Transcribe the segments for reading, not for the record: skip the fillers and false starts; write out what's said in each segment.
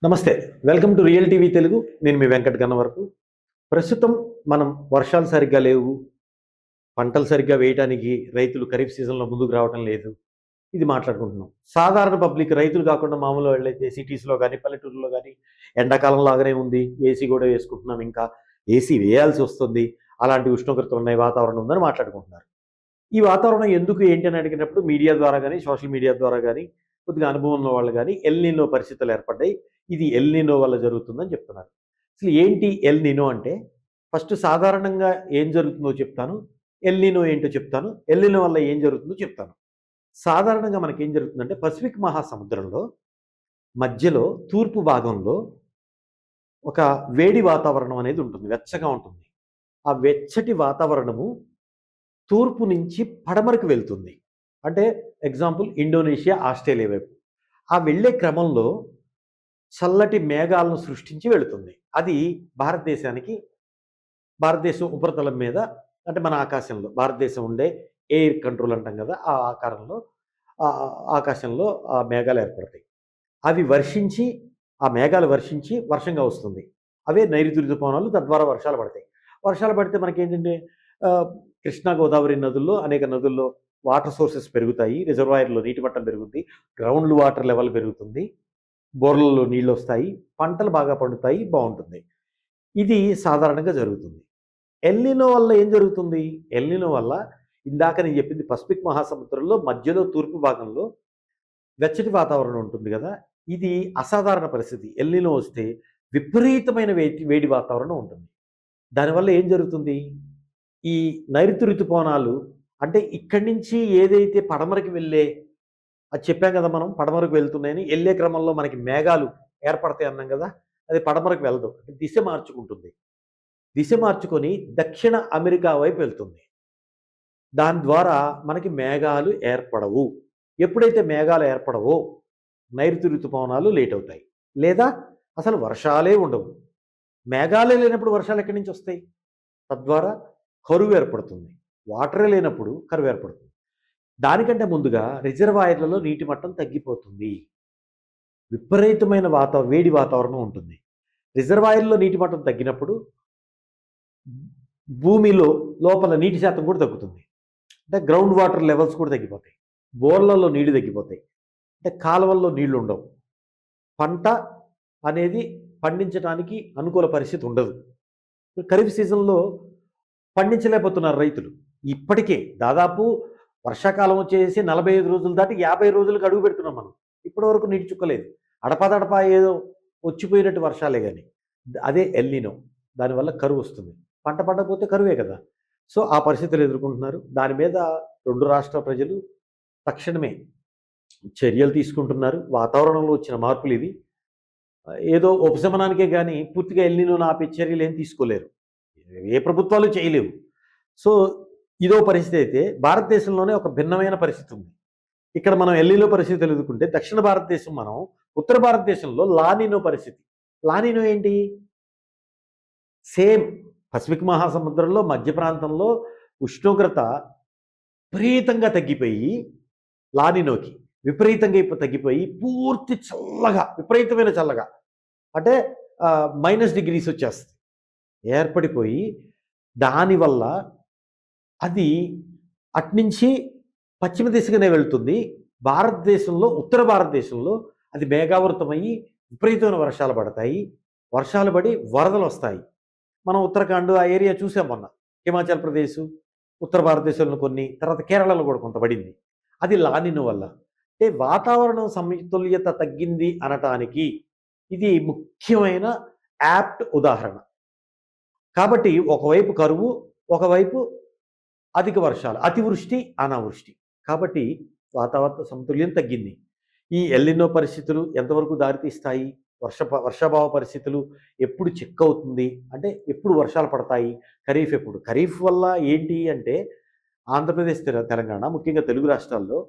నమస్తే. Welcome to real TV Telugu. నేను మీ వెంకట్ గన్నవరపు. ప్రస్తుతం మనం వర్షాలు సరిగ్గా లేవు. పంటలు సరిగ్గా వేయటానికి రైతులు ఖరీఫ్ సీజన్‌లో ముందుకు రావటం లేదు. ఇది మాట్లాడుకుంటున్నాం. సాధారణ పబ్లిక్ రైతులు కాకుండా మామూలు వాళ్ళైతే సిటీస్‌లో గాని, పల్లెటూరులో గాని ఎండాకాలం లాగానే ఉంది. ఏసీ కూడా వేసుకుంటున్నాం ఇంకా. ఏసీ వేయాల్సి వస్తుంది. అలాంటి ఉష్ణోగ్రతలు ఉన్నాయి, వాతావరణం ఉందని మాట్లాడుకుంటున్నారు. ఈ వాతావరణం ఎందుకు ఏంటి అని అడిగినప్పుడు మీడియా ద్వారా గాని, సోషల్ మీడియా ద్వారా గాని, కొద్దిగా అనుభవం ఉన్న వాళ్ళు గాని ఎల్ నినో పరిస్థితులు ఏర్పడ్డాయి. ఇది ఎల్ నినో వల్ల జరుగుతుందని చెప్తున్నారు. అసలు ఏంటి ఎల్ నినో అంటే? ఫస్ట్ సాధారణంగా ఏం జరుగుతుందో చెప్తాను. ఎల్ నినో ఏంటో చెప్తాను. ఎల్ నినో వల్ల ఏం జరుగుతుందో చెప్తాను. సాధారణంగా మనకేం జరుగుతుందంటే పసిఫిక్ మహాసముద్రంలో మధ్యలో తూర్పు భాగంలో ఒక వేడి వాతావరణం అనేది ఉంటుంది. వెచ్చగా ఉంటుంది. ఆ వెచ్చటి వాతావరణము తూర్పు నుంచి పడమరకు వెళ్తుంది. అంటే ఎగ్జాంపుల్ ఇండోనేషియా, ఆస్ట్రేలియా వైపు. ఆ వెళ్ళే క్రమంలో చల్లటి మేఘాలను సృష్టించి వెళుతుంది. అది భారతదేశానికి భారతదేశం ఉపరితలం మీద అంటే మన ఆకాశంలో భారతదేశం ఉండే ఎయిర్ కంట్రోల్ అంటాం కదా! ఆ ఆకారంలో ఆకాశంలో ఆ మేఘాలు ఏర్పడతాయి. అవి వర్షించి ఆ మేఘాలు వర్షించి వర్షంగా వస్తుంది. అవే నైరుతి ఋతుపవనాలు తద్వారా వర్షాలు పడతాయి. వర్షాలు పడితే మనకేంటంటే కృష్ణా, గోదావరి నదుల్లో అనేక నదుల్లో వాటర్ సోర్సెస్ పెరుగుతాయి. రిజర్వాయర్‌లో నీటి మట్టం పెరుగుద్ది. గ్రౌండ్ వాటర్ లెవెల్ పెరుగుతుంది. బోర్లల్లో నీళ్లొస్తాయి. పంటలు బాగా పండుతాయి. బావుంటుంది. ఇది సాధారణంగా జరుగుతుంది. ఎల్ నినో వల్ల ఏం జరుగుతుంది? ఎల్ నినో వల్ల ఇందాక నేను చెప్పింది పసిఫిక్ మహాసముద్రంలో మధ్యలో తూర్పు భాగంలో వెచ్చటి వాతావరణం ఉంటుంది గదా! ఇది అసాధారణ పరిస్థితి. ఎల్ నినో వస్తే విపరీతమైన వేడి వాతావరణం ఉంటుంది. దానివల్ల ఏం జరుగుతుంది? ఈ నైరుతి ఋతుపవనాలు అంటే ఇక్కడి నుంచి ఏదైతే పడమరకి వెళ్ళే అది చెప్పాం కదా మనం పడమరకు వెళ్తున్నాయని. ఎళ్ళే క్రమంలో మనకి మేఘాలు ఏర్పడతాయి అన్నాం గదా! అది పడమరకు వెళ్ళదు. దిశ మార్చుకుంటుంది. దిశ మార్చుకొని దక్షిణ అమెరికా వైపు వెళ్తుంది. దాని ద్వారా మనకి మేఘాలు ఏర్పడవు. ఎప్పుడైతే మేఘాలు ఏర్పడవో నైరుతి ఋతుపవనాలు లేట్ అవుతాయి. లేదా అసలు వర్షాలే ఉండవు. మేఘాలే లేనప్పుడు వర్షాలు ఎక్కడి నుంచి వస్తాయి? తద్వారా కరువు ఏర్పడుతుంది. వాటరే లేనప్పుడు కరువు ఏర్పడుతుంది. దానికంటే ముందుగా రిజర్వాయర్లలో నీటి మట్టం తగ్గిపోతుంది. విపరీతమైన వేడి వాతావరణం ఉంటుంది. రిజర్వాయర్‌లో నీటి మట్టం తగ్గినప్పుడు భూమిలో లోపల నీటి శాతం కూడా తగ్గుతుంది. అంటే గ్రౌండ్ వాటర్ లెవెల్స్ కూడా తగ్గిపోతాయి. బోర్లలో నీళ్లు తగ్గిపోతాయి. అంటే కాలువల్లో నీళ్లుండవు. పంట అనేది పండించడానికి అనుకూల పరిస్థితి ఉండదు. ఖరీఫ్ సీజన్‌లో పండించలేకపోతున్నారు రైతులు. ఇప్పటికే దాదాపు వర్షాకాలం వచ్చేసి 45 రోజులు దాటి 50 రోజులకు అడుగు పెడుతున్నాం మనం. ఇప్పటివరకు నీటి చుక్కలేదు. అడపాదడపా ఏదో వచ్చిపోయినట్టు వర్షాలే గాని. అదే ఎల్ నినో. దానివల్ల కరువొస్తుంది. పంట పండకపోతే కరువే కదా! సో, ఆ పరిస్థితులు ఎదుర్కొంటున్నారు. దాని మీద 2 రాష్ట్రాల ప్రజలు తక్షణమే చర్యలు తీసుకుంటున్నారు. వాతావరణంలో వచ్చిన మార్పులివి. ఏదో ఉపశమనానికే గాని పూర్తిగా ఎల్ నినోని ఆపే చర్యలేం తీసుకోలేరు. ఏ ప్రభుత్వాలు చేయలేవు. సో, ఇదో పరిస్థితి అయితే భారతదేశంలోనే ఒక భిన్నమైన పరిస్థితి ఉంది. ఇక్కడ మనం ఎల్ నినో పరిస్థితులు ఎదుర్కొంటే దక్షిణ భారతదేశం మనం ఉత్తర భారతదేశంలో లా నినో పరిస్థితి. లా నినో ఏంటి? సేమ్ పసిఫిక్ మహాసముద్రంలో మధ్య ప్రాంతంలో ఉష్ణోగ్రత విపరీతంగా తగ్గిపోయి లా నినోకి విపరీతంగా తగ్గిపోయి పూర్తి చల్లగా విపరీతమైన చల్లగా అంటే -డిగ్రీస్ వచ్చేస్తుంది. ఏర్పడిపోయి దానివల్ల అది అట్నుంచి పశ్చిమ దిశగానే వెళ్తుంది. భారతదేశంలో ఉత్తర భారతదేశంలో అది మేఘావృతమయ్యి విపరీతమైన వర్షాలు పడతాయి. వర్షాలు పడి వరదలొస్తాయి. మనం ఉత్తరాఖండ్ ఆ ఏరియా చూసాం మొన్న. హిమాచల్ ప్రదేశ్, ఉత్తర భారతదేశంలో కొన్ని, తర్వాత కేరళలో కూడా కొంత పడింది. అది లా నినో వల్ల. అంటే వాతావరణం సమతుల్యత తగ్గింది అనటానికి ఇది ముఖ్యమైన యాప్ట్ ఉదాహరణ. కాబట్టి ఒకవైపు కరువు, ఒకవైపు అధిక వర్షాలు, అతివృష్టి, అనావృష్టి. కాబట్టి వాతావరణ సమతుల్యం తగ్గింది. ఈ ఎల్ నినో పరిస్థితులు ఎంతవరకు దారితీస్తాయి? వర్షాభావ పరిస్థితులు ఎప్పుడు చెక్ అవుతుంది? అంటే ఎప్పుడు వర్షాలు పడతాయి? ఖరీఫ్ ఎప్పుడు? ఖరీఫ్ వల్ల ఏంటి అంటే ఆంధ్రప్రదేశ్, తెలంగాణ ముఖ్యంగా తెలుగు రాష్ట్రాల్లో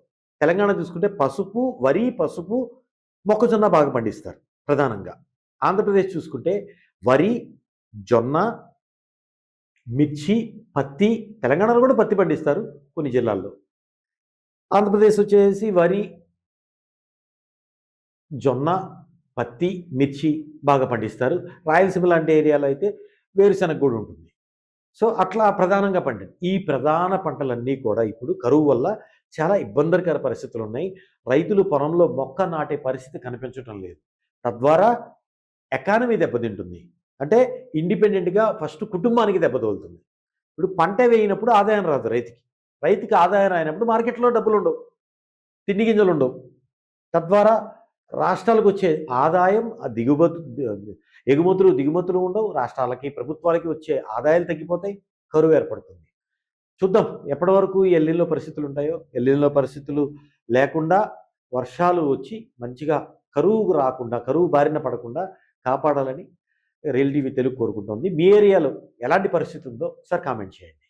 తెలంగాణ చూసుకుంటే పసుపు, వరి, పసుపు, మొక్కజొన్న బాగా పండిస్తారు ప్రధానంగా. ఆంధ్రప్రదేశ్ చూసుకుంటే వరి, జొన్న, మిర్చి, పత్తి, తెలంగాణలో కూడా పత్తి పండిస్తారు కొన్ని జిల్లాల్లో. ఆంధ్రప్రదేశ్ వచ్చేసి వరి, జొన్న, పత్తి, మిర్చి బాగా పండిస్తారు. రాయలసీమ లాంటి ఏరియాలో అయితే వేరుశెనగ కూడా ఉంటుంది. సో, అట్లా ప్రధానంగా పండింది. ఈ ప్రధాన పంటలన్నీ కూడా ఇప్పుడు కరువు వల్ల చాలా ఇబ్బందికర పరిస్థితులున్నాయి. రైతులు పొలంలో మొక్క నాటే పరిస్థితి కనిపించటం లేదు. తద్వారా ఎకానమీ దెబ్బతింటుంది. అంటే ఇండిపెండెంట్‌గా ఫస్ట్ కుటుంబానికి దెబ్బ తగులుతుంది. ఇప్పుడు పంట వేయనప్పుడు ఆదాయం రాదు రైతుకి. రైతుకి ఆదాయం రానప్పుడు మార్కెట్‌లో డబ్బులుండవు. తిండి గింజలుండవు. తద్వారా రాష్ట్రాలకొచ్చే ఆదాయం, ఎగుమతులు, దిగుమతులు ఉండవు. రాష్ట్రాలకి, ప్రభుత్వాలకి వచ్చే ఆదాయాలు తగ్గిపోతాయి. కరువు ఏర్పడుతుంది. చూద్దాం ఎప్పటి వరకు ఈ ఎల్‌నినో పరిస్థితులుంటాయో. ఎల్‌నినో పరిస్థితులు లేకుండా వర్షాలు వచ్చి మంచిగా కరువు రాకుండా, కరువు బారిన పడకుండా కాపాడాలని రియల్ టీవీ తెలుగు కోరుకుంటోంది. మీ ఏరియాలో ఎలాంటి పరిస్థితి ఉందో ఒకసారి కామెంట్ చేయండి.